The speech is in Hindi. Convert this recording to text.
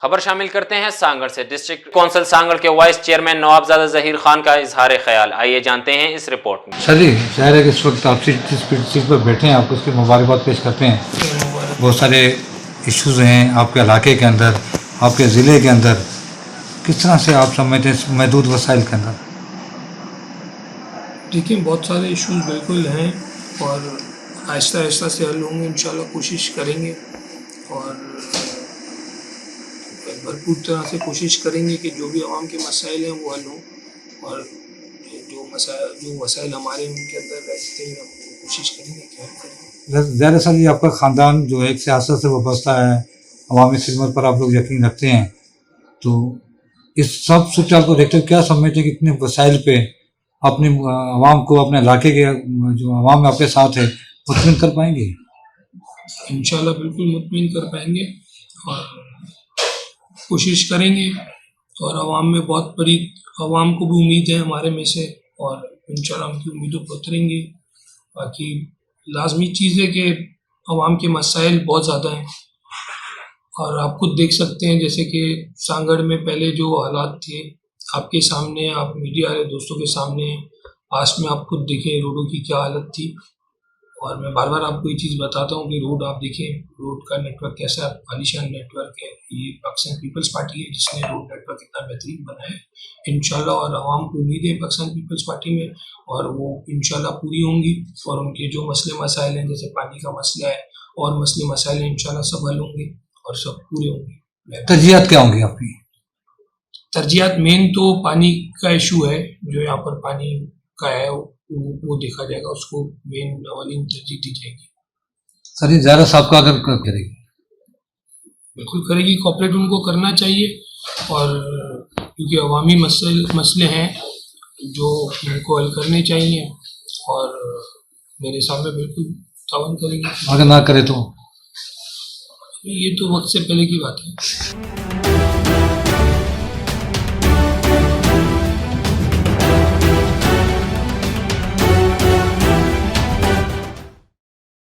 खबर शामिल करते हैं सांगड़ से। डिस्ट्रिक्ट काउंसिल सांगड़ के वाइस चेयरमैन नवाबजादा जहीर खान का इजहार ख्याल, आइए जानते हैं इस रिपोर्ट में। सर जी, जाहिर है कि इस वक्त आप जिस सीट पर बैठे हैं आपको उसकी मुबारकबाद पेश करते हैं। बहुत सारे इश्यूज़ हैं आपके इलाके के अंदर, आपके ज़िले के अंदर, किस तरह से आप समझते हैं महदूद वसाइल के अंदर? देखिए, बहुत सारे इश्यूज़ बिल्कुल हैं और आहिस्ता आहिस्ता से हल होंगे, इंशाल्लाह कोशिश करेंगे और भरपूर तरह से कोशिश करेंगे कि जो भी आवाम के मसाइल हैं वो हल हों और जो वसाइल हमारे उनके अंदर रहते हैं हम कोशिश करेंगे कि हल करेंगे। ज़ाहिर सर, ये आपका ख़ानदान जो है एक सियासत से वाबस्ता है, अवामी खिदमत पर आप लोग यकीन रखते हैं, तो इस सब सूरत को देखते हुए क्या समझते हैं कि इतने वसाइल पे अपनी आवाम को, अपने इलाके के जो आवाम आपके साथ है, मुतमिन कर पाएंगे? इंशाल्लाह बिल्कुल मुतमिन कर पाएंगे और कोशिश करेंगे और आवाम में बहुत बड़ी आवाम को भी उम्मीद है हमारे में से और इंशाल्लाह उनकी उम्मीदों पर उतरेंगे। बाकी लाजमी चीज़ है कि आवाम के मसाइल बहुत ज़्यादा हैं और आप खुद देख सकते हैं जैसे कि सांगड़ में पहले जो हालात थे आपके सामने, आप मीडिया वाले दोस्तों के सामने पास में आप खुद देखें रोडों की क्या हालत थी और मैं बार बार आपको ये चीज़ बताता हूँ कि रोड आप देखें, रोड का नेटवर्क कैसा आलीशान नेटवर्क है। ये पाकिस्तान पीपल्स पार्टी है जिसने रोड नेटवर्क इतना बेहतरीन बनाया है इंशाल्लाह और आवाम को उम्मीद है पाकिस्तान पीपल्स पार्टी में और वो इंशाल्लाह पूरी होंगी और उनके जो मसले मसाइल हैं जैसे पानी का मसला है और मसले मसाइल हैं इंशाल्लाह सब हल होंगे और सब पूरे होंगे। तरजीहात क्या होंगी आपकी? तरजीहात मेन तो पानी का इशू है, जो यहाँ पर पानी का है वो देखा जाएगा, उसको मेन अवलीन तरजीह दी जाएगी। सर ये ज़ाहिर साहब का अगर करेगी? बिल्कुल करेगी, कॉपरेट उनको करना चाहिए और क्योंकि अवामी मसले हैं जो उनको हल करने चाहिए और मेरे हिसाब में बिल्कुल तावन करेंगे। अगर ना करे तो? ये तो वक्त से पहले की बात है।